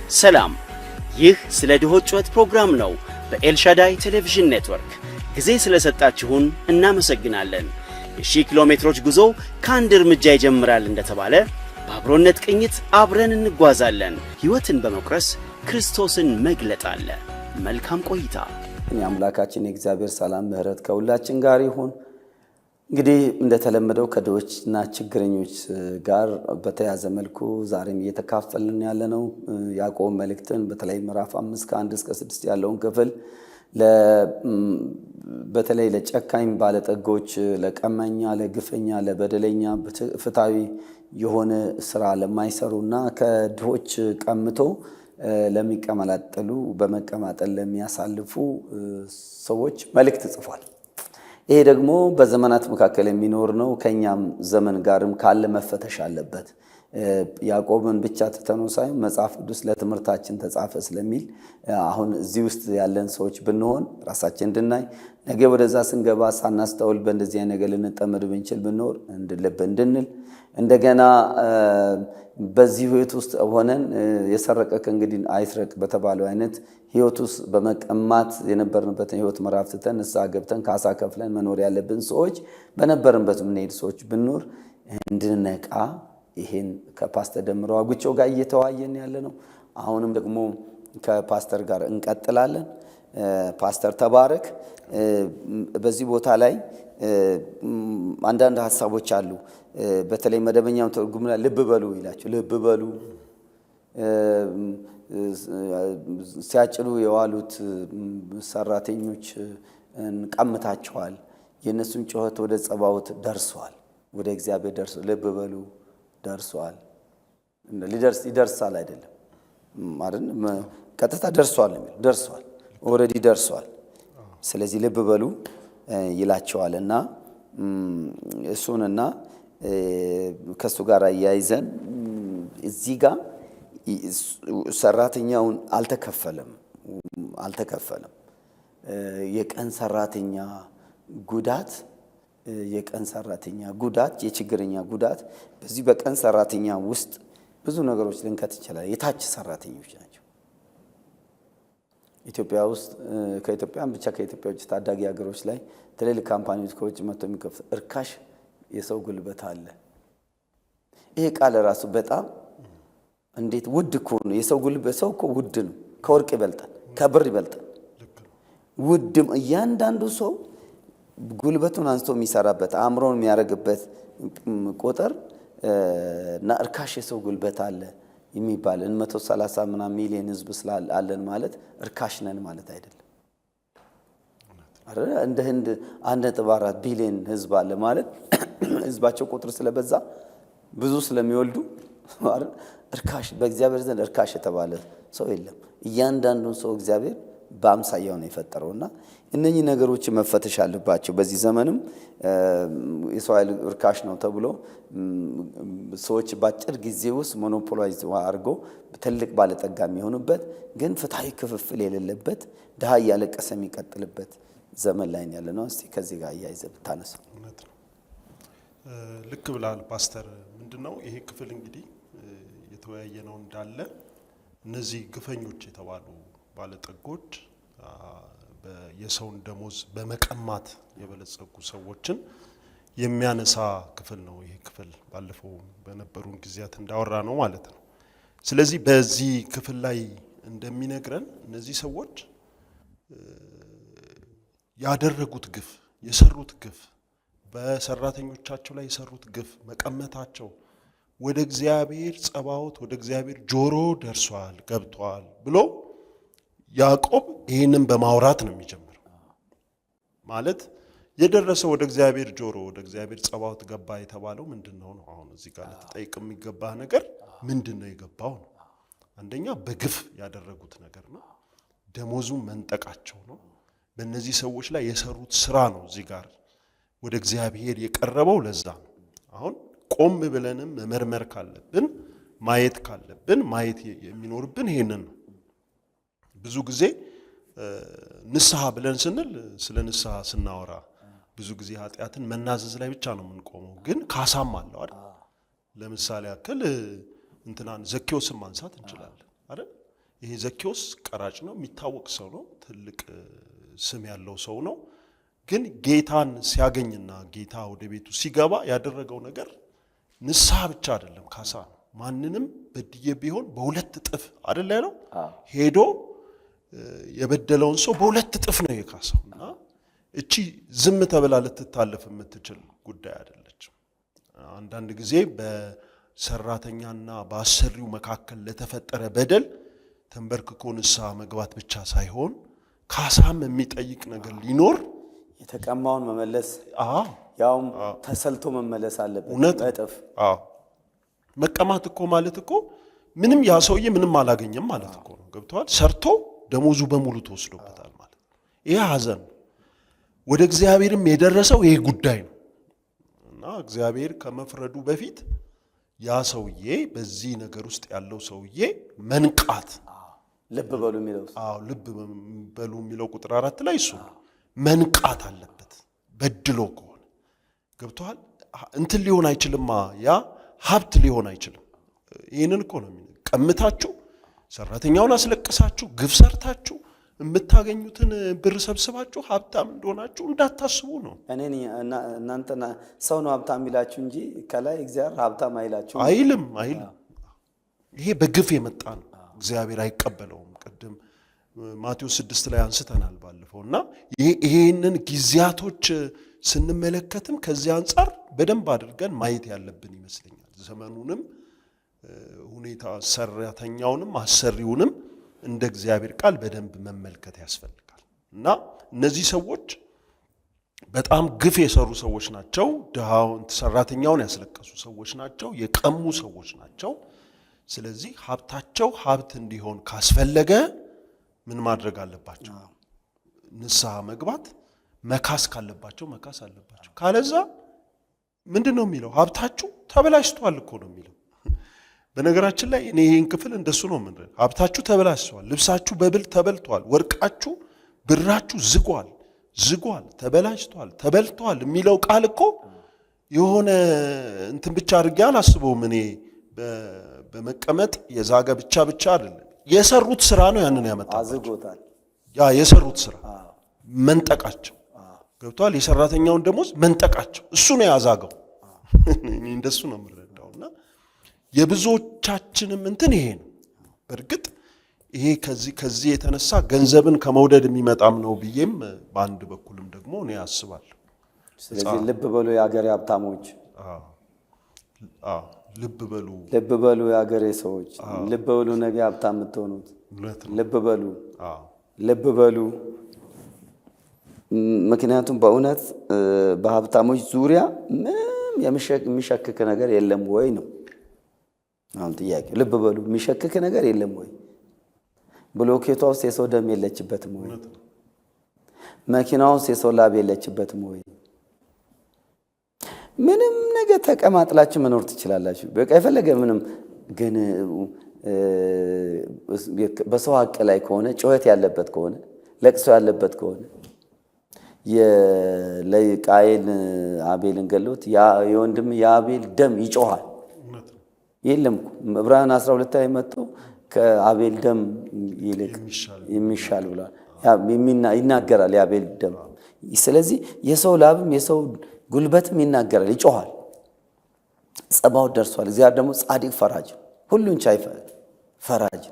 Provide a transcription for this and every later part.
ሰላም፣ ይህ ስለ ድሆች ጩኸት ፕሮግራም ነው በኤልሻዳይ ቴሌቪዥን ኔትወርክ። ጊዜ ስለሰጣችሁን እናመሰግናለን። የ1000 ኪሎ ሜትሮች ጉዞ ከአንድ እርምጃ ይጀምራል እንደተባለ በአብሮነት ቅኝት አብረን እንጓዛለን። ሕይወትን በመቁረስ ክርስቶስን መግለጥ አለ። መልካም ቆይታ። የአምላካችን የእግዚአብሔር ሰላም ምሕረት ከሁላችን ጋር ይሁን። እንግዲህ እንደተለመደው ከድሆችና ችግረኞች ጋር በተያዘ መልኩ ዛሬም እየተካፈልን ያለነው ያዕቆብ መልእክትን በተለይ ምዕራፍ 5 ከ1 እስከ 6 ያለውን ክፍል በተለይ ለጨካኝ ባለጠጎች፣ ለቀመኛ፣ ለግፈኛ፣ ለበደለኛ ፍትሃዊ የሆነ ስራ ለማይሰሩና ከድሆች ቀምቶ ለሚቀመላጠሉ በመቀማጠል ለሚያሳልፉ ሰዎች መልእክት ጽፏል። ይሄ ደግሞ በዘመናት መካከል የሚኖር ነው። ከኛም ዘመን ጋርም ካለ መፈተሽ አለበት። ያዕቆብን ብቻ ተተኖ ሳይሆን መጽሐፍ ቅዱስ ለትምህርታችን ተጻፈ ስለሚል አሁን እዚህ ውስጥ ያለን ሰዎች ብንሆን ራሳችን እንድናይ፣ ነገ ወደዛ ስንገባ ሳናስተውል በእንደዚህ አይነት ነገር ልንጠመድ ብንችል ብንኖር እንድልብ እንድንል፣ እንደገና በዚህ ህይወት ውስጥ ሆነን የሰረቀ ከእንግዲህ አይስረቅ በተባለው አይነት ህይወት ውስጥ በመቀማት የነበርንበትን ህይወት ምዕራፍ ትተን ንስሐ ገብተን ካሳ ከፍለን መኖር ያለብን ሰዎች በነበርንበት የምንሄድ ሰዎች ብንኖር እንድንነቃ ይሄን ከፓስተር ደምረው አጉቸው ጋር እየተዋየን ያለ ነው። አሁንም ደግሞ ከፓስተር ጋር እንቀጥላለን። ፓስተር ተባረክ። በዚህ ቦታ ላይ አንዳንድ ሀሳቦች አሉ። በተለይ መደበኛው ትርጉም ላይ ልብ በሉ ይላችሁ። ልብ በሉ ሲያጭዱ የዋሉት ሰራተኞች እንቀምታቸዋል። የእነሱን ጩኸት ወደ ጸባዖት ደርሷል፣ ወደ እግዚአብሔር ደርሷል። ልብ በሉ ደርሷል። ይደርሳል አይደለም ማለት ቀጥታ ደርሷል የሚል ደርሷል፣ ኦልሬዲ ደርሷል። ስለዚህ ልብ በሉ ይላቸዋልና እሱንና ከሱ ጋር አያይዘን እዚህ ጋር ሰራተኛውን አልተከፈለም። የቀን ሰራተኛ ጉዳት የችግረኛ ጉዳት በዚህ በቀን ሰራተኛ ውስጥ ብዙ ነገሮች ልንከት ይችላል። የታች ሰራተኞች ናቸው። ኢትዮጵያ ውስጥ ከኢትዮጵያም ብቻ ከኢትዮጵያ ውጭ ታዳጊ ሀገሮች ላይ ትልልቅ ካምፓኒዎች ከውጭ መጥተው የሚከፍቱ እርካሽ የሰው ጉልበት አለ። ይሄ ቃል ራሱ በጣም እንዴት ውድ እኮ ነው። የሰው ጉልበት ሰው እኮ ውድ ነው። ከወርቅ ይበልጣል፣ ከብር ይበልጣል። ውድም እያንዳንዱ ሰው ጉልበቱን አንስቶ የሚሰራበት አእምሮን የሚያደርግበት ቁጥር እና እርካሽ የሰው ጉልበት አለ የሚባል 130 ምናምን ሚሊዮን ህዝብ ስላለን ማለት እርካሽ ነን ማለት አይደለም። እንደ ህንድ 1.4 ቢሊዮን ህዝብ አለ ማለት ህዝባቸው ቁጥር ስለበዛ ብዙ ስለሚወልዱ እርካሽ በእግዚአብሔር ዘንድ እርካሽ የተባለ ሰው የለም። እያንዳንዱን ሰው እግዚአብሔር በአምሳያው ነው የፈጠረውና እነኚህ ነገሮች መፈተሽ አለባቸው። በዚህ ዘመንም የሰው ኃይል እርካሽ ነው ተብሎ ሰዎች በአጭር ጊዜ ውስጥ ሞኖፖላይዝ አድርጎ ትልቅ ባለጠጋ የሚሆኑበት ግን ፍትሃዊ ክፍፍል የሌለበት ድሃ እያለቀሰ የሚቀጥልበት ዘመን ላይ ያለ ነው። እስቲ ከዚህ ጋር እያይዘህ ብታነሳው። ልክ ብለሃል ፓስተር። ምንድነው ይሄ ክፍል እንግዲህ የተወያየ ነው እንዳለ እነዚህ ግፈኞች የተባሉ ባለጠጎች የሰውን ደሞዝ በመቀማት የበለጸጉ ሰዎችን የሚያነሳ ክፍል ነው። ይሄ ክፍል ባለፈው በነበሩን ጊዜያት እንዳወራ ነው ማለት ነው። ስለዚህ በዚህ ክፍል ላይ እንደሚነግረን እነዚህ ሰዎች ያደረጉት ግፍ፣ የሰሩት ግፍ፣ በሰራተኞቻቸው ላይ የሰሩት ግፍ፣ መቀመታቸው ወደ እግዚአብሔር ጸባዖት ወደ እግዚአብሔር ጆሮ ደርሷል፣ ገብቷል ብሎ ያዕቆብ ይህንን በማውራት ነው የሚጀምረው። ማለት የደረሰው ወደ እግዚአብሔር ጆሮ ወደ እግዚአብሔር ጸባዖት ገባ የተባለው ምንድነው ነው? አሁን እዚህ ጋር ልትጠይቅ የሚገባህ ነገር ምንድነው የገባው ነው? አንደኛ በግፍ ያደረጉት ነገር ነው። ደሞዙን መንጠቃቸው ነው። በእነዚህ ሰዎች ላይ የሰሩት ስራ ነው እዚህ ጋር ወደ እግዚአብሔር የቀረበው። ለዛ ነው አሁን ቆም ብለንም መመርመር ካለብን ማየት የሚኖርብን ይሄንን ነው። ብዙ ጊዜ ንስሐ ብለን ስንል ስለ ንስሐ ስናወራ ብዙ ጊዜ ኃጢአትን መናዘዝ ላይ ብቻ ነው የምንቆመው። ግን ካሳም አለው አይደል? ለምሳሌ ያክል እንትናን ዘኬዎስን ማንሳት እንችላለን አይደል? ይሄ ዘኬዎስ ቀራጭ ነው፣ የሚታወቅ ሰው ነው፣ ትልቅ ስም ያለው ሰው ነው። ግን ጌታን ሲያገኝና ጌታ ወደ ቤቱ ሲገባ ያደረገው ነገር ንስሐ ብቻ አይደለም፣ ካሳ ነው። ማንንም በድዬ ቢሆን በሁለት እጥፍ አይደል ያለው? ሄዶ የበደለውን ሰው በሁለት እጥፍ ነው የካሳው። እና እቺ ዝም ተብላ ልትታለፍ የምትችል ጉዳይ አይደለችም። አንዳንድ ጊዜ በሰራተኛና በአሰሪው መካከል ለተፈጠረ በደል ተንበርክኮ ንስሐ መግባት ብቻ ሳይሆን ካሳም የሚጠይቅ ነገር ሊኖር የተቀማውን መመለስ ያውም ተሰልቶ መመለስ አለበት። እጥፍ መቀማት እኮ ማለት እኮ ምንም ያ ሰውዬ ምንም አላገኘም ማለት እኮ ነው። ገብቷል? ሰርቶ ደሞዙ በሙሉ ተወስዶበታል ማለት ነው። ይሄ ሐዘን ወደ እግዚአብሔርም የደረሰው ይሄ ጉዳይ ነው። እና እግዚአብሔር ከመፍረዱ በፊት ያ ሰውዬ በዚህ ነገር ውስጥ ያለው ሰውዬ መንቃት ልብ በሉ የሚለው ልብ በሉ የሚለው ቁጥር 4 ላይ እሱ መንቃት አለበት። በድሎ ከሆነ ገብቷል? እንትን ሊሆን አይችልማ፣ ያ ሀብት ሊሆን አይችልም። ይህንን እኮ ነው ቀምታችሁ ሰራተኛውን አስለቅሳችሁ ግፍ ሰርታችሁ የምታገኙትን ብር ሰብስባችሁ ሀብታም እንደሆናችሁ እንዳታስቡ ነው። እናንተ ሰው ነው ሀብታም ይላችሁ እንጂ ከላይ እግዚአብሔር ሀብታም አይላችሁ አይልም። ይሄ በግፍ የመጣ ነው፣ እግዚአብሔር አይቀበለውም። ቅድም ማቴዎስ 6 ላይ አንስተናል ባለፈው። እና ይሄንን ጊዜያቶች ስንመለከትም ከዚህ አንጻር በደንብ አድርገን ማየት ያለብን ይመስለኛል። ዘመኑንም ሁኔታ ሰራተኛውንም አሰሪውንም እንደ እግዚአብሔር ቃል በደንብ መመልከት ያስፈልጋል። እና እነዚህ ሰዎች በጣም ግፍ የሰሩ ሰዎች ናቸው። ድሃውን ሰራተኛውን ያስለቀሱ ሰዎች ናቸው። የቀሙ ሰዎች ናቸው። ስለዚህ ሀብታቸው ሀብት እንዲሆን ካስፈለገ ምን ማድረግ አለባቸው? ንስሐ መግባት፣ መካስ ካለባቸው መካስ አለባቸው። ካለዛ ምንድነው የሚለው? ሀብታችሁ ተበላሽቷል እኮ ነው የሚለው። በነገራችን ላይ እኔ ይሄን ክፍል እንደሱ ነው ምን ሀብታችሁ ተበላሽቷል፣ ልብሳችሁ በብል ተበልቷል፣ ወርቃችሁ ብራችሁ ዝጓል፣ ተበላሽቷል፣ ተበልቷል የሚለው ቃል እኮ የሆነ እንትን ብቻ አድርጌ አላስበውም። እኔ በመቀመጥ የዛገ ብቻ አይደለም። የሰሩት ስራ ነው ያንን ያመጣቸው። ያ የሰሩት ስራ መንጠቃቸው ገብቷል። የሰራተኛውን ደሞዝ መንጠቃቸው እሱ ነው ያዛገው። እኔ እንደሱ ነው የምረዳውና የብዙዎቻችንም እንትን ይሄ ነው። በእርግጥ ይሄ ከዚህ የተነሳ ገንዘብን ከመውደድ የሚመጣም ነው ብዬም በአንድ በኩልም ደግሞ እኔ አስባለሁ። ስለዚህ ልብ በሉ የአገሬ ሀብታሞች፣ ልብ በሉ የአገሬ ሰዎች፣ ልብ በሉ ነገ ሀብታም የምትሆኑት። ልብ በሉ ምክንያቱም በእውነት በሀብታሞች ዙሪያ ምንም የሚሸክክ ነገር የለም ወይ ነው አሁን ጥያቄው። ልብ በሉ የሚሸክክ ነገር የለም ወይ? ብሎኬቷ ውስጥ የሰው ደም የለችበትም ወይ? መኪና ውስጥ የሰው ላብ የለችበትም ወይ? ምንም ነገር ተቀማጥላችሁ መኖር ትችላላችሁ። በቃ የፈለገ ምንም። ግን በሰው ሀቅ ላይ ከሆነ ጩኸት ያለበት ከሆነ ለቅሶ ያለበት ከሆነ የቃየል አቤልን ገሎት የወንድም የአቤል ደም ይጮሃል። የለም ዕብራውያን 12 ላይ መጥቶ ከአቤል ደም ይልቅ የሚሻል ብሏል፣ ይናገራል የአቤል ደም። ስለዚህ የሰው ላብም የሰው ጉልበትም ይናገራል፣ ይጮሃል። ጸባዖት ደርሷል። እግዚአብሔር ደግሞ ጻድቅ ፈራጅ፣ ሁሉን ቻይ ፈራጅ።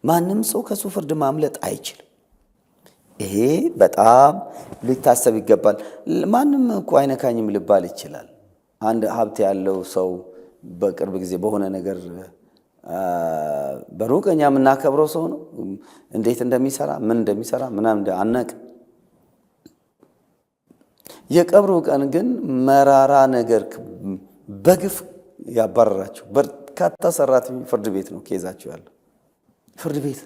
ማንም ሰው ከሱ ፍርድ ማምለጥ አይችልም። ይሄ በጣም ሊታሰብ ይገባል። ማንም እኮ አይነካኝም ልባል ይችላል። አንድ ሀብት ያለው ሰው በቅርብ ጊዜ በሆነ ነገር በሩቀኛ የምናከብረው ሰው ነው። እንዴት እንደሚሰራ ምን እንደሚሰራ ምናምን አናውቅም። የቀብሩ ቀን ግን መራራ ነገር በግፍ ያባረራቸው በርካታ ሰራተኞች ፍርድ ቤት ነው ኬዛቸው ያለው። ፍርድ ቤት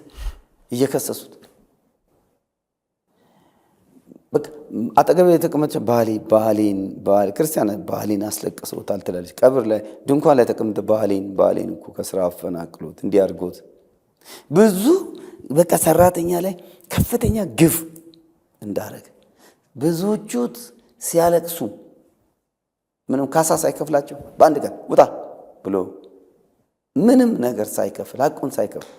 እየከሰሱት አጠገብ የተቀመጠ ባህሌን ክርስቲያን ባህሌን አስለቅሰውታል ትላለች። ቀብር ላይ ድንኳን ላይ ተቀምጠ ባህሌን እኮ ከስራ አፈናቅሎት እንዲያርጎት ብዙ በቃ ሰራተኛ ላይ ከፍተኛ ግፍ እንዳረገ ብዙዎቹ ሲያለቅሱ ምንም ካሳ ሳይከፍላቸው በአንድ ቀን ውጣ ብሎ ምንም ነገር ሳይከፍል ሐቁን ሳይከፍል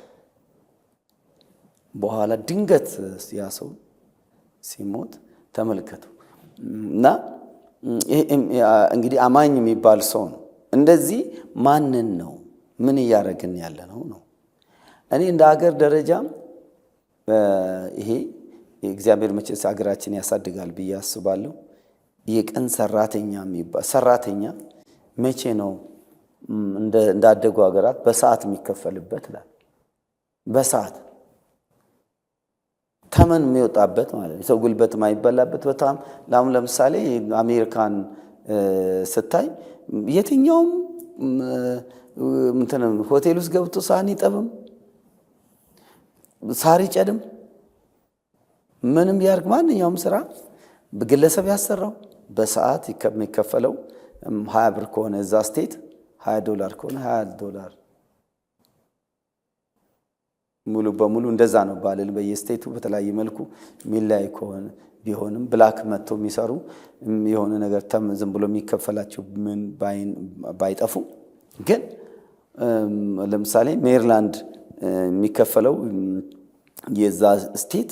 በኋላ ድንገት ያ ሰው ሲሞት ተመልከቱ። እና እንግዲህ አማኝ የሚባል ሰው ነው። እንደዚህ ማንን ነው ምን እያደረግን ያለ ነው? እኔ እንደ ሀገር ደረጃ ይሄ እግዚአብሔር መቼስ ሀገራችን ያሳድጋል ብዬ አስባለሁ። የቀን ሰራተኛ የሚባል ሰራተኛ መቼ ነው እንዳደጉ ሀገራት በሰዓት የሚከፈልበት ይላል። በሰዓት ተመን የሚወጣበት ማለት ነው። ሰው ጉልበት ማይበላበት በጣም ለምሳሌ አሜሪካን ስታይ የትኛውም ሆቴል ውስጥ ገብቶ ሳህን ይጠብም ሳር ይጨድም ምንም ያርግ ማንኛውም ስራ በግለሰብ ያሰራው በሰዓት የሚከፈለው 20 ብር ከሆነ እዛ ስቴት $20 ከሆነ $20 ሙሉ በሙሉ እንደዛ ነው ባልል በየስቴቱ በተለያየ መልኩ ሚላይ ከሆነ ቢሆንም ብላክ መጥቶ የሚሰሩ የሆነ ነገር ዝም ብሎ የሚከፈላቸው ምን ባይጠፉ ግን ለምሳሌ ሜሪላንድ የሚከፈለው የዛ ስቴት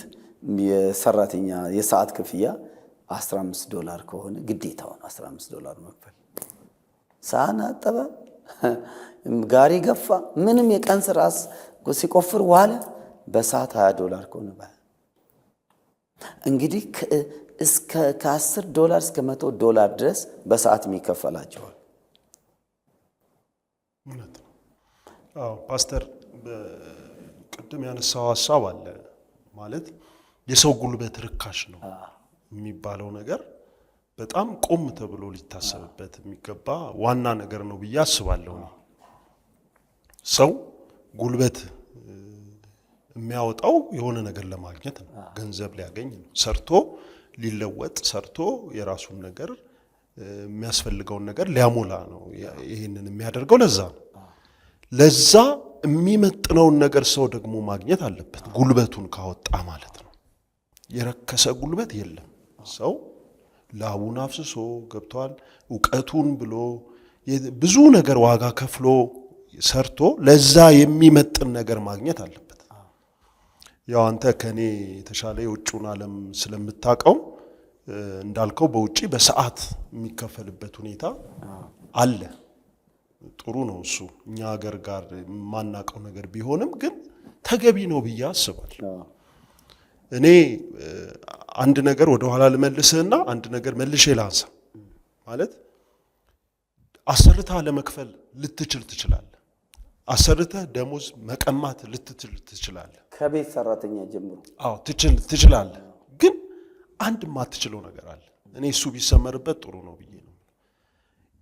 የሰራተኛ የሰዓት ክፍያ $15 ከሆነ ግዴታው ነው $15 መክፈል። ሳህን አጠበ፣ ጋሪ ገፋ፣ ምንም የቀን ስራ ሲቆፍር ዋለ በሰዓት $20 ከሆነ እንግዲህ እስከ $10 እስከ $100 ድረስ በሰዓት የሚከፈላቸዋል። ፓስተር ቅድም ያነሳው ሐሳብ አለ ማለት የሰው ጉልበት ርካሽ ነው የሚባለው ነገር በጣም ቆም ተብሎ ሊታሰብበት የሚገባ ዋና ነገር ነው ብዬ አስባለሁ። ሰው ጉልበት የሚያወጣው የሆነ ነገር ለማግኘት ነው፣ ገንዘብ ሊያገኝ ነው፣ ሰርቶ ሊለወጥ ሰርቶ የራሱን ነገር የሚያስፈልገውን ነገር ሊያሞላ ነው ይሄንን የሚያደርገው። ለዛ የሚመጥነውን ነገር ሰው ደግሞ ማግኘት አለበት፣ ጉልበቱን ካወጣ ማለት ነው። የረከሰ ጉልበት የለም። ሰው ላቡን አፍስሶ ገብቷል ዕውቀቱን ብሎ ብዙ ነገር ዋጋ ከፍሎ ሰርቶ ለዛ የሚመጥን ነገር ማግኘት አለበት። ያው አንተ ከኔ የተሻለ የውጭውን ዓለም ስለምታውቀው እንዳልከው በውጪ በሰዓት የሚከፈልበት ሁኔታ አለ። ጥሩ ነው እሱ እኛ ሀገር ጋር ማናቀው ነገር ቢሆንም ግን ተገቢ ነው ብዬ አስባለሁ። እኔ አንድ ነገር ወደ ኋላ ልመልስህና አንድ ነገር መልሼ ላንሳ። ማለት አሰርተህ ለመክፈል ልትችል ትችላለህ። አሰርተህ ደሞዝ መቀማት ልትችል ትችላለህ። ከቤት ሰራተኛ ጀምሮ አዎ ትችላለህ። ግን አንድ ማትችለው ነገር አለ። እኔ እሱ ቢሰመርበት ጥሩ ነው ብዬ ነው።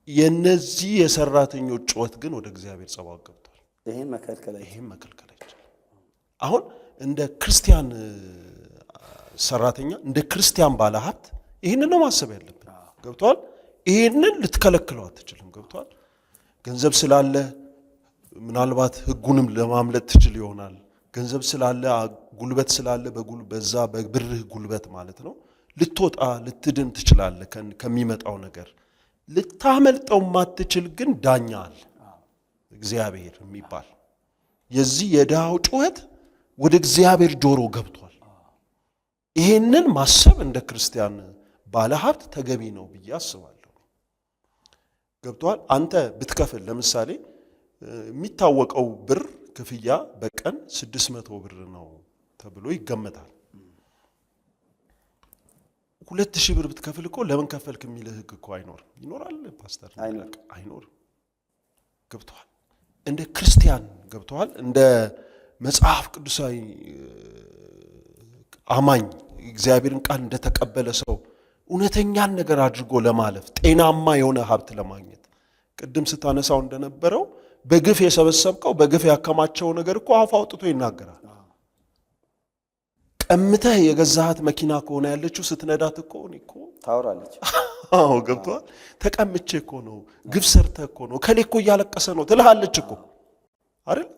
የነዚህ የሰራተኞች ጩኸት ግን ወደ እግዚአብሔር ጸባዖት ገብቷል። ይሄን መከልከል አይቻልም። አሁን እንደ ክርስቲያን ሰራተኛ እንደ ክርስቲያን ባለሀብት ይሄንን ነው ማሰብ ያለብን። ገብቷል? ይሄንን ልትከለክለው አትችልም። ገብቷል? ገንዘብ ስላለ ምናልባት ህጉንም ለማምለጥ ትችል ይሆናል። ገንዘብ ስላለ ጉልበት ስላለ በዛ በብርህ ጉልበት ማለት ነው ልትወጣ ልትድን ትችላለህ ከሚመጣው ነገር። ልታመልጠው ማትችል ግን ዳኛ አለ፣ እግዚአብሔር የሚባል። የዚህ የድሃው ጩኸት ወደ እግዚአብሔር ጆሮ ገብቷል። ይሄንን ማሰብ እንደ ክርስቲያን ባለሀብት ተገቢ ነው ብዬ አስባለሁ። ገብቷል? አንተ ብትከፍል ለምሳሌ የሚታወቀው ብር ክፍያ በቀን 600 ብር ነው ተብሎ ይገመታል። 2000 ብር ብትከፍል እኮ ለምን ከፈልክ የሚልህ ህግ እኮ አይኖርም። ይኖራል ፓስተር? አይኖርም። ገብቷል? እንደ ክርስቲያን ገብቷል? እንደ መጽሐፍ ቅዱሳዊ አማኝ እግዚአብሔርን ቃል እንደተቀበለ ሰው እውነተኛን ነገር አድርጎ ለማለፍ ጤናማ የሆነ ሀብት ለማግኘት ቅድም ስታነሳው እንደነበረው በግፍ የሰበሰብከው በግፍ ያከማቸው ነገር እኮ አፍ አውጥቶ ይናገራል። ቀምተህ የገዛሃት መኪና ከሆነ ያለችው ስትነዳት እኮ ታወራለች። አዎ ገብቷል? ተቀምቼ እኮ ነው፣ ግፍ ሰርተህ እኮ ነው፣ ከሌ እኮ እያለቀሰ ነው ትልሃለች እኮ አይደል?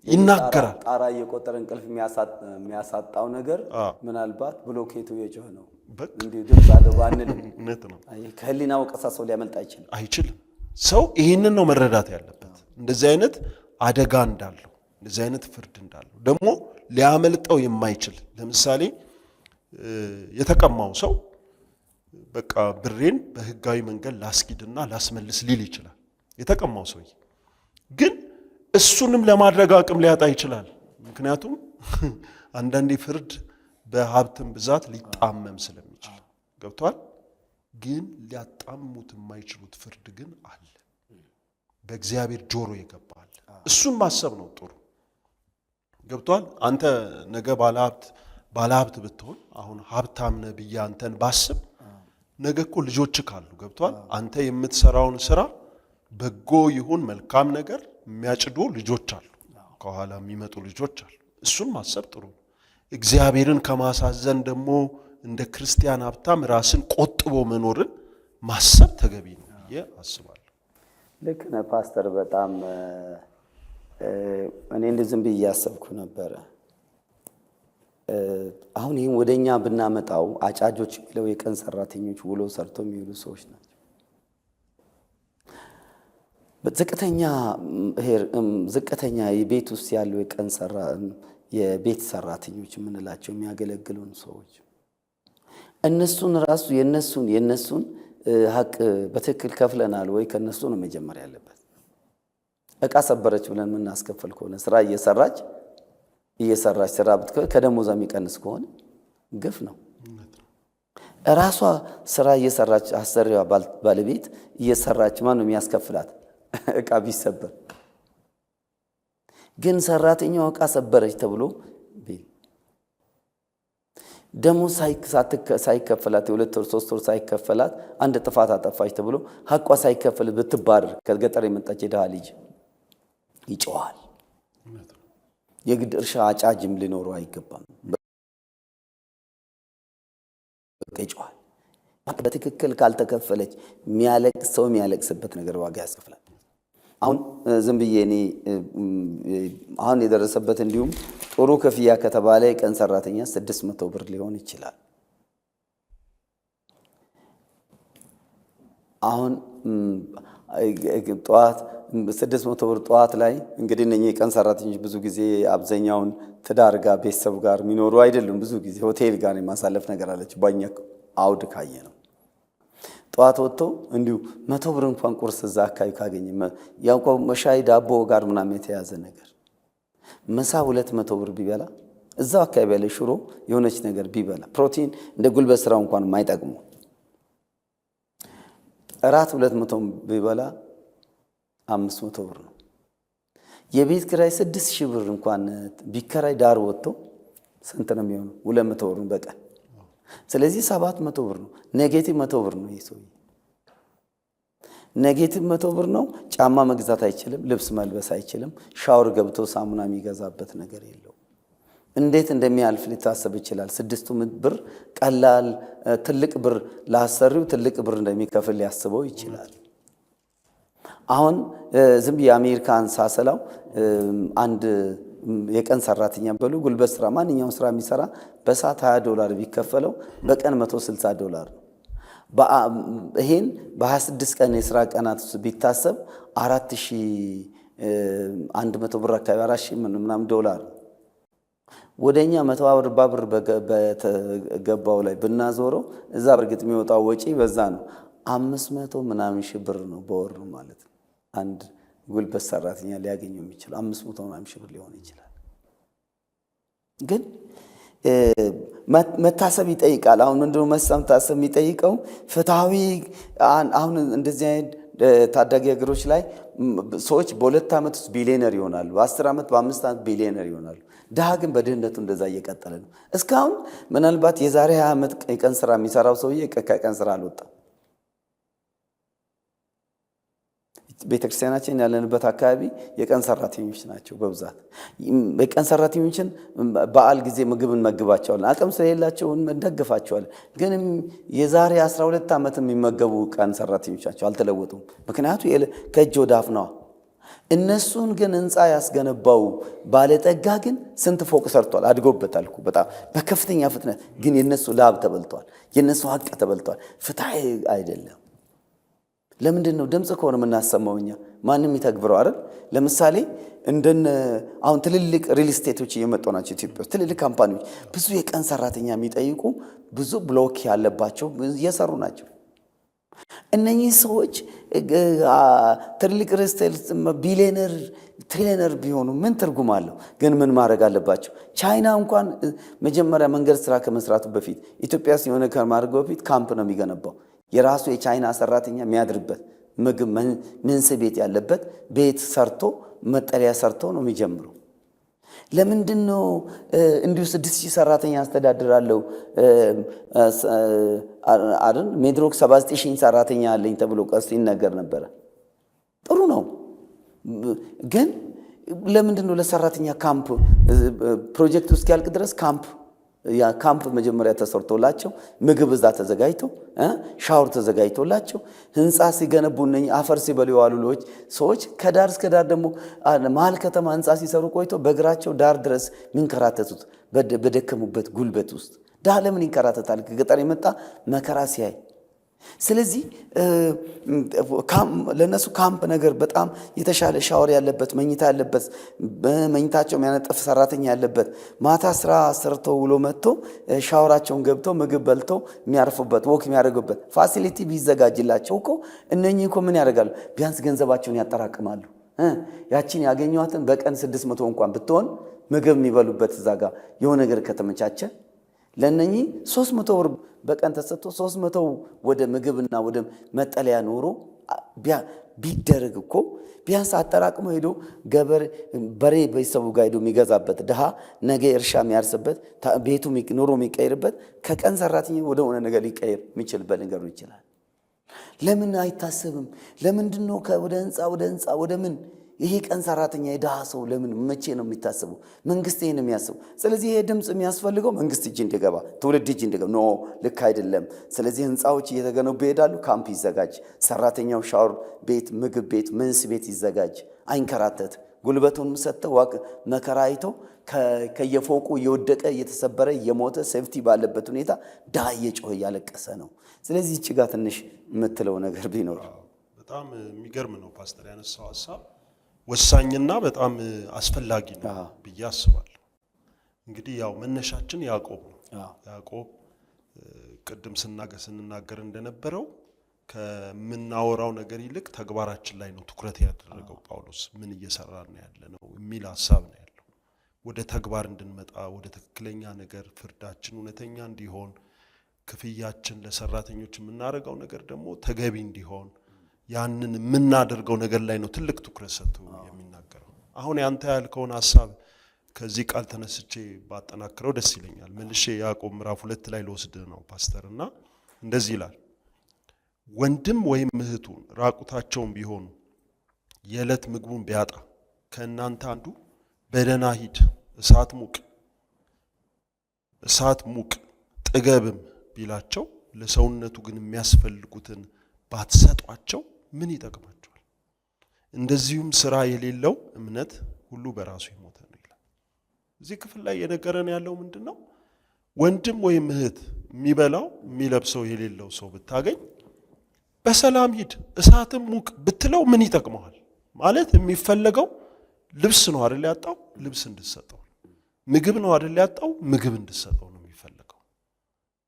ይናገራል። ጣራ እየቆጠረ እንቅልፍ የሚያሳጣው ነገር ምናልባት ብሎኬቱ የጮህ ነው። እንዴ ድምጽ አለው ባንልም እውነት ነው። ከህሊና ወቀሳ ሰው ሊያመልጥ አይችልም። ሰው ይሄንን ነው መረዳት ያለበት። እንደዚህ አይነት አደጋ እንዳለው፣ እንደዚህ አይነት ፍርድ እንዳለው ደግሞ ሊያመልጠው የማይችል ለምሳሌ የተቀማው ሰው በቃ ብሬን በህጋዊ መንገድ ላስኪድና ላስመልስ ሊል ይችላል። የተቀማው ሰው ግን እሱንም ለማድረግ አቅም ሊያጣ ይችላል። ምክንያቱም አንዳንዴ ፍርድ በሀብትም ብዛት ሊጣመም ስለሚችል ገብቷል። ግን ሊያጣሙት የማይችሉት ፍርድ ግን አለ፣ በእግዚአብሔር ጆሮ ይገባል። እሱን ማሰብ ነው ጥሩ። ገብቷል። አንተ ነገ ባለሀብት ብትሆን አሁን ሀብታም ነህ ብዬ አንተን ባስብ ነገ እኮ ልጆች ካሉ ገብቷል። አንተ የምትሰራውን ስራ በጎ ይሁን መልካም ነገር የሚያጭዱ ልጆች አሉ፣ ከኋላ የሚመጡ ልጆች አሉ። እሱን ማሰብ ጥሩ። እግዚአብሔርን ከማሳዘን ደግሞ እንደ ክርስቲያን ሀብታም ራስን ቆጥቦ መኖርን ማሰብ ተገቢ ነው ብዬ አስባለሁ። ልክ ነህ ፓስተር። በጣም እኔ እንደዚህ ብዬ እያሰብኩ ነበረ። አሁን ይህን ወደኛ ብናመጣው አጫጆች የሚለው የቀን ሰራተኞች ውሎ ሰርቶ የሚውሉ ሰዎች ናቸው። ዝቅተኛ የቤት ውስጥ ያሉ የቤት ሰራተኞች የምንላቸው የሚያገለግሉን ሰዎች እነሱን ራሱ የነሱን ሀቅ በትክክል ከፍለናል ወይ? ከነሱ ነው መጀመር ያለበት። እቃ ሰበረች ብለን የምናስከፍል ከሆነ ስራ እየሰራች ስራ ከደሞዛ የሚቀንስ ከሆነ ግፍ ነው። ራሷ ስራ እየሰራች አሰሪዋ ባለቤት እየሰራች ማን ነው የሚያስከፍላት? እቃ ቢሰበር ግን ሰራተኛው እቃ ሰበረች ተብሎ ደሞዝ ሳይከፈላት የ2 ወር 3 ወር ሳይከፈላት አንድ ጥፋት አጠፋች ተብሎ ሀቋ ሳይከፈል ብትባረር ከገጠር የመጣች የድሃ ልጅ ይጮሃል። የግድ እርሻ አጫጅም ሊኖረው አይገባም። ይጮሃል። በትክክል ካልተከፈለች የሚያለቅስበት ነገር ዋጋ ያስከፍላል። አሁን ዝም ብዬ እኔ አሁን የደረሰበት እንዲሁም ጥሩ ክፍያ ከተባለ የቀን ሰራተኛ 600 ብር ሊሆን ይችላል። አሁን ጠዋት 600 ብር ጠዋት ላይ እንግዲህ እነኚህ የቀን ሰራተኞች ብዙ ጊዜ አብዛኛውን ትዳር ጋር ቤተሰብ ጋር የሚኖሩ አይደሉም። ብዙ ጊዜ ሆቴል ጋር የማሳለፍ ነገር አለች። ባኛ አውድ ካየ ነው ጠዋት ወጥቶ እንዲሁ 100 ብር እንኳን ቁርስ እዛ አካባቢ ካገኘ ያው መሻይ ዳቦ ጋር ምናምን የተያዘ ነገር ምሳ 200 ብር ቢበላ እዛው አካባቢ ያለ ሽሮ የሆነች ነገር ቢበላ ፕሮቲን እንደ ጉልበት ስራው እንኳን የማይጠቅሙ እራት 200 ቢበላ 500 ብር ነው። የቤት ኪራይ 6000 ብር እንኳን ቢከራይ ዳር ወጥቶ ስንት ነው የሚሆነው? 200 ብር በቀን። ስለዚህ 700 ብር ነው። ኔጌቲቭ 100 ብር ነው። ይሄ ሰውዬ ኔጌቲቭ 100 ብር ነው። ጫማ መግዛት አይችልም፣ ልብስ መልበስ አይችልም፣ ሻወር ገብቶ ሳሙና የሚገዛበት ነገር የለው። እንዴት እንደሚያልፍ ሊታሰብ ይችላል? 6 ብር ቀላል ትልቅ ብር ላሰሪው ትልቅ ብር እንደሚከፍል ሊያስበው ይችላል። አሁን ዝም የአሜሪካን ሳሰላው አንድ የቀን ሰራተኛ በሉ ጉልበት ስራ ማንኛውም ስራ የሚሰራ በሰዓት $20 ቢከፈለው በቀን $160 ነው። ይሄን በ26 ቀን የስራ ቀናት ቢታሰብ 4100 ብር አካባቢ 4000 ምናምን ዶላር ወደኛ 140 ብር በገባው ላይ ብናዞረው እዛ በርግጥ የሚወጣው ወጪ በዛ ነው። 500 ምናምን ሺህ ብር ነው በወር ማለት ነው። አንድ ጉልበት ሰራተኛ ሊያገኘው የሚችለው 500 ምናምን ሺህ ብር ሊሆን ይችላል። ግን መታሰብ ይጠይቃል። አሁን ምንድነው መታሰብ የሚጠይቀው? ፍትሃዊ አሁን እንደዚህ አይነት ታዳጊ ሀገሮች ላይ ሰዎች በ2 ዓመት ውስጥ ቢሊዮነር ይሆናሉ፣ በ10 ዓመት በ5 ዓመት ቢሊዮነር ይሆናሉ። ድሃ ግን በድህነቱ እንደዛ እየቀጠለ ነው። እስካሁን ምናልባት የዛሬ 20 ዓመት የቀን ስራ የሚሰራው ሰውዬ ከቀን ስራ አልወጣም። ቤተክርስቲያናችን ያለንበት አካባቢ የቀን ሰራተኞች ናቸው በብዛት። የቀን ሰራተኞችን በዓል ጊዜ ምግብ እንመግባቸዋለን፣ አቅም ስለሌላቸው እንደግፋቸዋለን። ግን የዛሬ 12 ዓመት የሚመገቡ ቀን ሰራተኞች ናቸው፣ አልተለወጡም። ምክንያቱ ከእጅ ወደ አፍ ነው። እነሱን ግን ህንፃ ያስገነባው ባለጠጋ ግን ስንት ፎቅ ሰርቷል፣ አድጎበታል እኮ በጣም በከፍተኛ ፍጥነት። ግን የነሱ ላብ ተበልቷል፣ የነሱ ሀቅ ተበልቷል። ፍትሃዊ አይደለም። ለምንድን ነው ድምጽ ከሆነ የምናሰማው እኛ ማንም ይተግብረው አይደል? ለምሳሌ እንደነ አሁን ትልልቅ ሪል ስቴቶች እየመጡ ናቸው ኢትዮጵያ ውስጥ ትልልቅ ካምፓኒዎች ብዙ የቀን ሰራተኛ የሚጠይቁ ብዙ ብሎክ ያለባቸው እየሰሩ ናቸው። እነኚህ ሰዎች ትልልቅ ሪል ስቴት ቢሊዮነር ትሪሊዮነር ቢሆኑ ምን ትርጉም አለው? ግን ምን ማድረግ አለባቸው? ቻይና እንኳን መጀመሪያ መንገድ ስራ ከመስራቱ በፊት ኢትዮጵያ ውስጥ የሆነ ከማድረግ በፊት ካምፕ ነው የሚገነባው። የራሱ የቻይና ሰራተኛ የሚያድርበት ምግብ ምንስ ቤት ያለበት ቤት ሰርቶ መጠለያ ሰርቶ ነው የሚጀምረው። ለምንድን ነው እንዲሁ 6000 ሰራተኛ አስተዳድራለሁ አይደል? ሜድሮክ 79000 ሰራተኛ አለኝ ተብሎ ቀስ ይነገር ነበር። ጥሩ ነው፣ ግን ለምንድን ነው ለሰራተኛ ካምፕ ፕሮጀክት ውስጥ ያልቅ ድረስ ካምፕ መጀመሪያ ተሰርቶላቸው ምግብ እዛ ተዘጋጅቶ ሻወር ተዘጋጅቶላቸው ህንፃ ሲገነቡ እነኚህ አፈር ሲበሉ የዋሉ ሰዎች ከዳር እስከ ዳር ደግሞ መሀል ከተማ ህንፃ ሲሰሩ ቆይቶ በእግራቸው ዳር ድረስ የሚንከራተቱት በደከሙበት ጉልበት ውስጥ ዳር ለምን ይንከራተታል? ከገጠር የመጣ መከራ ሲያይ። ስለዚህ ለነሱ ካምፕ ነገር በጣም የተሻለ ሻወር ያለበት መኝታ ያለበት መኝታቸው የሚያነጥፍ ሰራተኛ ያለበት ማታ ስራ ሰርተው ውሎ መጥቶ ሻወራቸውን ገብተው ምግብ በልተው የሚያርፉበት ወክ የሚያደርጉበት ፋሲሊቲ ቢዘጋጅላቸው እኮ እነኚህ እኮ ምን ያደርጋሉ? ቢያንስ ገንዘባቸውን ያጠራቅማሉ። ያቺን ያገኟትን በቀን 600 እንኳን ብትሆን ምግብ የሚበሉበት እዛ ጋር የሆነ ነገር ከተመቻቸ ለነኚህ 300 ብር በቀን ተሰጥቶ 300 ወደ ምግብና ወደ መጠለያ ኖሮ ቢደረግ እኮ ቢያንስ አጠራቅሞ ሄዶ ገበሬ በሬ ቤተሰቡ ጋር ሄዶ የሚገዛበት ድሃ ነገ እርሻ የሚያርስበት ቤቱ ኑሮ የሚቀይርበት ከቀን ሰራተኛ ወደ ሆነ ነገር ሊቀይር የሚችልበት ነገር ይችላል። ለምን አይታሰብም? ለምንድን ነው ወደ ህንፃ ወደ ምን ይሄ ቀን ሰራተኛ የድሃ ሰው ለምን መቼ ነው የሚታሰበው? መንግስት ይሄን የሚያስበው። ስለዚህ ይሄ ድምጽ የሚያስፈልገው መንግስት እጅ እንዲገባ ትውልድ እጅ እንዲገባ ኖ ልክ አይደለም። ስለዚህ ህንፃዎች እየተገነቡ ይሄዳሉ። ካምፕ ይዘጋጅ፣ ሰራተኛው ሻወር ቤት፣ ምግብ ቤት፣ መንስ ቤት ይዘጋጅ። አይንከራተት። ጉልበቱን ሰጥተው መከራ አይተው ከየፎቁ እየወደቀ እየተሰበረ እየሞተ ሴፍቲ ባለበት ሁኔታ ድሃ እየጮኸ እያለቀሰ ነው። ስለዚህ እቺ ጋር ትንሽ የምትለው ነገር ቢኖር በጣም የሚገርም ነው ፓስተር ያነሳው ሐሳብ ወሳኝና በጣም አስፈላጊ ነው ብዬ አስባለሁ። እንግዲህ ያው መነሻችን ያዕቆብ ነው። ያዕቆብ ቅድም ስንናገር እንደነበረው ከምናወራው ነገር ይልቅ ተግባራችን ላይ ነው ትኩረት ያደረገው ጳውሎስ። ምን እየሰራን ያለነው የሚል ሐሳብ ነው ያለው። ወደ ተግባር እንድንመጣ፣ ወደ ትክክለኛ ነገር ፍርዳችን እውነተኛ እንዲሆን፣ ክፍያችን ለሰራተኞች የምናደርገው ነገር ደግሞ ተገቢ እንዲሆን ያንን የምናደርገው ነገር ላይ ነው ትልቅ ትኩረት ሰጥቶ የሚናገረው። አሁን ያንተ ያልከውን ሐሳብ ከዚህ ቃል ተነስቼ ባጠናክረው ደስ ይለኛል። መልሼ ያዕቆብ ምዕራፍ 2 ላይ ልወስድ ነው ፓስተርና እንደዚህ ይላል፣ ወንድም ወይም እህቱን ራቁታቸውን ቢሆኑ የዕለት ምግቡን ቢያጣ ከእናንተ አንዱ በደህና ሂድ እሳት ሙቅ ጥገብም ቢላቸው ለሰውነቱ ግን የሚያስፈልጉትን ባትሰጧቸው ምን ይጠቅማቸዋል? እንደዚሁም ስራ የሌለው እምነት ሁሉ በራሱ የሞተ ነው ይላል። እዚህ ክፍል ላይ የነገረን ያለው ምንድነው? ወንድም ወይም እህት የሚበላው የሚለብሰው የሌለው ሰው ብታገኝ በሰላም ሂድ እሳትም ሙቅ ብትለው ምን ይጠቅመዋል? ማለት የሚፈለገው ልብስ ነው አይደል ያጣው፣ ልብስ እንድትሰጠው። ምግብ ነው አይደል ያጣው፣ ምግብ እንድትሰጠው ነው የሚፈልገው።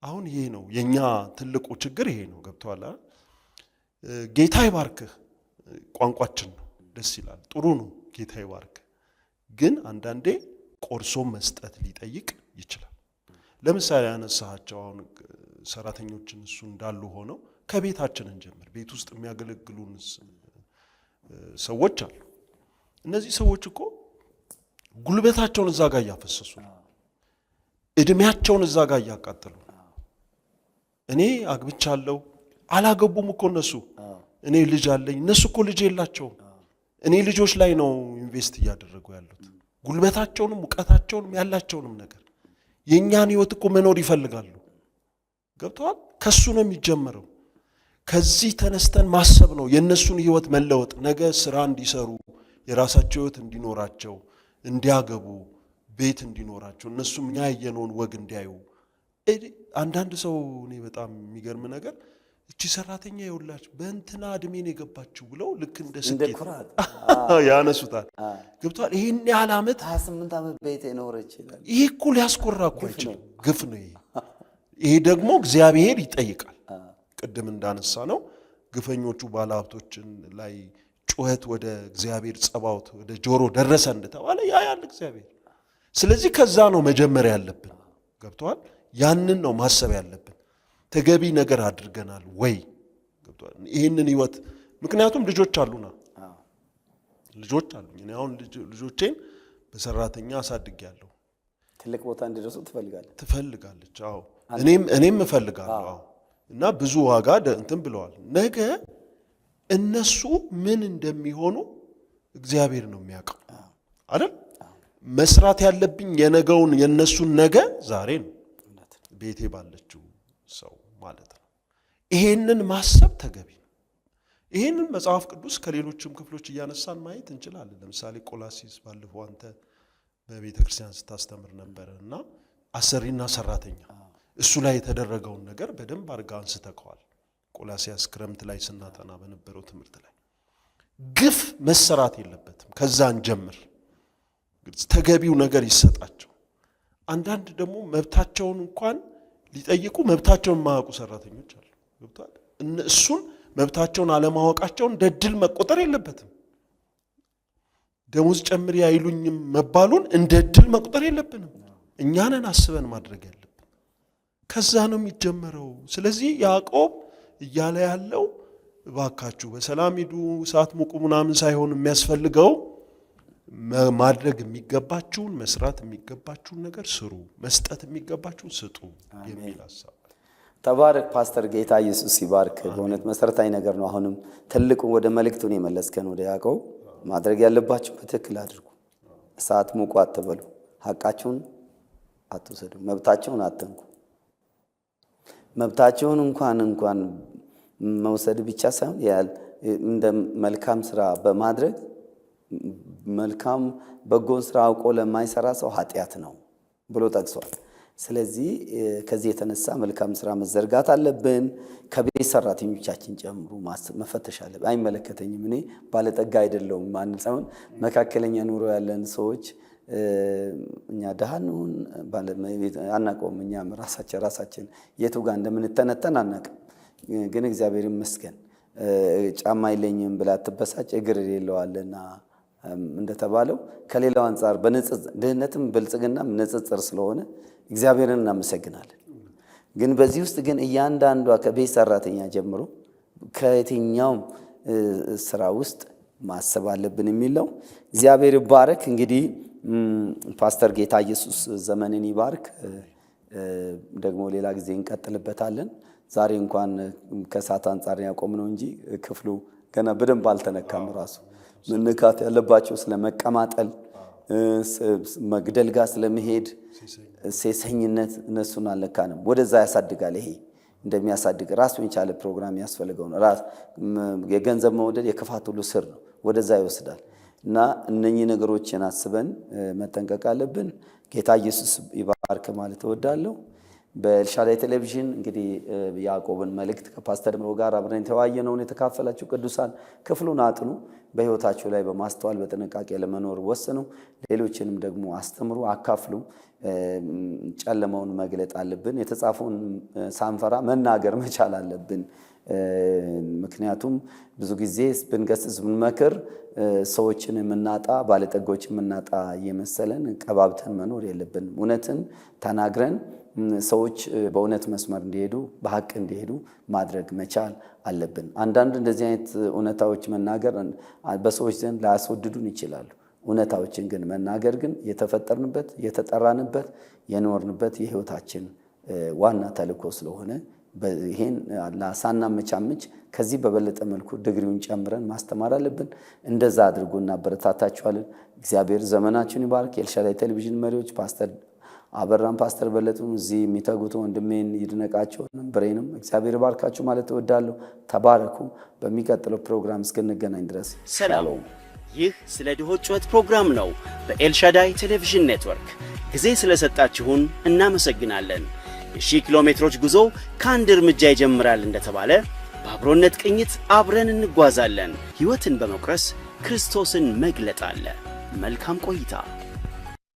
አሁን ይሄ ነው የኛ ትልቁ ችግር፣ ይሄ ነው። ገብቷል? ጌታ ይባርክህ ቋንቋችን ነው፣ ደስ ይላል፣ ጥሩ ነው። ጌታ ይባርክህ ግን አንዳንዴ ቆርሶ መስጠት ሊጠይቅ ይችላል። ለምሳሌ ያነሳቸው አሁን ሰራተኞችን እሱ እንዳሉ ሆነው ከቤታችን እንጀምር። ቤት ውስጥ የሚያገለግሉን ሰዎች አሉ። እነዚህ ሰዎች እኮ ጉልበታቸውን እዛ ጋር እያፈሰሱ ነው፣ እድሜያቸውን እዛ ጋር እያቃጠሉ። እኔ አግብቻለሁ፣ አላገቡም እኮ እነሱ። እኔ ልጅ አለኝ፣ እነሱ እኮ ልጅ የላቸውም። እኔ ልጆች ላይ ነው ኢንቨስት እያደረጉ ያሉት፣ ጉልበታቸውንም እውቀታቸውንም ያላቸውንም ነገር። የእኛን ህይወት እኮ መኖር ይፈልጋሉ። ገብተዋል? ከሱ ነው የሚጀመረው። ከዚህ ተነስተን ማሰብ ነው የእነሱን ህይወት መለወጥ፣ ነገ ስራ እንዲሰሩ፣ የራሳቸው ህይወት እንዲኖራቸው፣ እንዲያገቡ፣ ቤት እንዲኖራቸው፣ እነሱም እኛ ያየነውን ወግ እንዲያዩ። አንዳንድ ሰው እኔ በጣም የሚገርም ነገር እቺ ሰራተኛ ይውላች በእንትና እድሜን የገባችው ብለው ልክ እንደ እንደ ስኬት ኩራት ያነሱታል። ገብቷል። ይሄን ያህል ዓመት 28 ዓመት ቤት የኖረች ይላል። ይሄ እኮ ሊያስኮራ እኮ አይችልም። ግፍ ነው ይሄ። ይሄ ደግሞ እግዚአብሔር ይጠይቃል። ቅድም እንዳነሳ ነው ግፈኞቹ ባለሀብቶችን ላይ ጩኸት ወደ እግዚአብሔር ጸባዖት ወደ ጆሮ ደረሰ እንደተባለ ያ ያለ እግዚአብሔር። ስለዚህ ከዛ ነው መጀመሪያ ያለብን። ገብቷል። ያንን ነው ማሰብ ያለብን። ተገቢ ነገር አድርገናል ወይ? ገብቷል። ይሄንን ህይወት ምክንያቱም ልጆች አሉና ልጆች አሉኝ። እኔ አሁን ልጆቼን በሰራተኛ አሳድጌያለሁ። ትልቅ ቦታ እንዲደርሱ ትፈልጋለች። አዎ እኔም እፈልጋለሁ። አዎ እና ብዙ ዋጋ እንትን ብለዋል። ነገ እነሱ ምን እንደሚሆኑ እግዚአብሔር ነው የሚያውቀው አይደል? መስራት ያለብኝ የነገውን የነሱን ነገ ዛሬ ነው ቤቴ ባለችው ሰው ማለት ነው። ይሄንን ማሰብ ተገቢ ነው። ይሄንን መጽሐፍ ቅዱስ ከሌሎችም ክፍሎች እያነሳን ማየት እንችላለን። ለምሳሌ ቆላሲስ ባለፈው አንተ በቤተ ክርስቲያን ስታስተምር ነበርና አሰሪና ሰራተኛ እሱ ላይ የተደረገውን ነገር በደንብ አድርጋ አንስተከዋል። ቆላሲያስ ክረምት ላይ ስናጠና በነበረው ትምህርት ላይ ግፍ መሰራት የለበትም። ከዛ እንጀምር። ተገቢው ነገር ይሰጣቸው። አንዳንድ ደግሞ መብታቸውን እንኳን ሊጠይቁ መብታቸውን የማያውቁ ሰራተኞች አሉ። ገብቷል። እነሱን መብታቸውን አለማወቃቸውን እንደ ድል መቆጠር የለበትም። ደሞዝ ጨምሪ አይሉኝም መባሉን እንደ ድል መቆጠር የለብንም። እኛንን አስበን ማድረግ ያለብን ከዛ ነው የሚጀመረው። ስለዚህ ያዕቆብ እያለ ያለው እባካችሁ በሰላም ሂዱ ሰዓት ሙቁ ምናምን ሳይሆን የሚያስፈልገው ማድረግ የሚገባችሁን መስራት የሚገባችሁን ነገር ስሩ፣ መስጠት የሚገባችሁን ስጡ የሚል ሐሳብ። ተባረክ ፓስተር። ጌታ ኢየሱስ ይባርክ። በእውነት መሰረታዊ ነገር ነው። አሁንም ትልቁ ወደ መልእክቱን የመለስከን ወደ ያዕቆብ ማድረግ ያለባችሁ በትክክል አድርጉ። ሰዓት ሙቁ አትበሉ፣ ሐቃችሁን አትወሰዱ፣ መብታችሁን አትንኩ። መብታችሁን እንኳን መውሰድ ብቻ ሳይሆን እንደ መልካም ስራ በማድረግ መልካም በጎን ስራ አውቆ ለማይሰራ ሰው ኃጢአት ነው ብሎ ጠቅሷል። ስለዚህ ከዚህ የተነሳ መልካም ስራ መዘርጋት አለብን። ከቤት ሰራተኞቻችን ጨምሩ መፈተሽ አለብን። አይመለከተኝም፣ እኔ ባለጠጋ አይደለሁም ማለት ሳይሆን መካከለኛ ኑሮ ያለን ሰዎች እኛ ደሃኑን አናውቀውም። እኛም ራሳችን የቱ ጋር እንደምንተነተን አናውቅም። ግን እግዚአብሔር ይመስገን ጫማ የለኝም ብላ አትበሳጭ፣ እግር የሌለዋልና እንደተባለው ከሌላው አንፃር ድህነትም ብልጽግናም ንጽጽር ስለሆነ እግዚአብሔርን እናመሰግናለን። ግን በዚህ ውስጥ ግን እያንዳንዷ ከቤት ሰራተኛ ጀምሮ ከየትኛውም ስራ ውስጥ ማሰብ አለብን የሚለው እግዚአብሔር ይባረክ። እንግዲህ ፓስተር ጌታ ኢየሱስ ዘመንን ይባርክ። ደግሞ ሌላ ጊዜ እንቀጥልበታለን። ዛሬ እንኳን ከሰዓት አንፃር ያቆምነው እንጂ ክፍሉ ገና በደንብ አልተነካም። ራሱ መነካት ያለባቸው ስለመቀማጠል መግደል ጋር ስለመሄድ ሴሰኝነት እነሱን አልነካንም። ወደዛ ያሳድጋል። ይሄ እንደሚያሳድግ ራሱን የቻለ ፕሮግራም ያስፈልገው ነው። የገንዘብ መውደድ የክፋት ሁሉ ስር ነው። ወደዛ ይወስዳል እና እነኚህ ነገሮችን አስበን መጠንቀቅ አለብን። ጌታ ኢየሱስ ይባርክ ማለት እወዳለሁ። በኤልሻዳይ ቴሌቪዥን እንግዲህ ያዕቆብን መልእክት ከፓስተር ምሮ ጋር አብረን የተወያየነውን የተካፈላችሁ ቅዱሳን ክፍሉን አጥኑ። በሕይወታችሁ ላይ በማስተዋል በጥንቃቄ ለመኖር ወስኑ። ሌሎችንም ደግሞ አስተምሩ፣ አካፍሉ። ጨለማውን መግለጥ አለብን። የተጻፈውን ሳንፈራ መናገር መቻል አለብን። ምክንያቱም ብዙ ጊዜ ብንገስጽ ብንመክር ሰዎችን የምናጣ ባለጠጎች የምናጣ እየመሰለን ቀባብተን መኖር የለብን። እውነትን ተናግረን ሰዎች በእውነት መስመር እንዲሄዱ በሐቅ እንዲሄዱ ማድረግ መቻል አለብን። አንዳንድ እንደዚህ አይነት እውነታዎች መናገር በሰዎች ዘንድ ላያስወድዱን ይችላሉ። እውነታዎችን ግን መናገር ግን የተፈጠርንበት የተጠራንበት የኖርንበት የሕይወታችን ዋና ተልእኮ ስለሆነ ይሄን ሳናመቻምች ከዚህ በበለጠ መልኩ ድግሪውን ጨምረን ማስተማር አለብን። እንደዛ አድርጎ እናበረታታችኋለን። እግዚአብሔር ዘመናችሁን ይባርክ። የኤልሻዳይ ቴሌቪዥን መሪዎች ፓስተር አበራም ፓስተር በለጡም እዚህ የሚተጉት ወንድሜን ይድነቃቸው ብሬንም እግዚአብሔር ይባርካችሁ ማለት እወዳለሁ። ተባረኩ። በሚቀጥለው ፕሮግራም እስክንገናኝ ድረስ ሰላም። ይህ ስለ ድሆች ጩኸት ፕሮግራም ነው በኤልሻዳይ ቴሌቪዥን ኔትወርክ። ጊዜ ስለሰጣችሁን እናመሰግናለን። የ1000 ኪሎ ሜትሮች ጉዞ ከአንድ እርምጃ ይጀምራል እንደተባለ በአብሮነት ቅኝት አብረን እንጓዛለን። ሕይወትን በመቁረስ ክርስቶስን መግለጥ አለ። መልካም ቆይታ።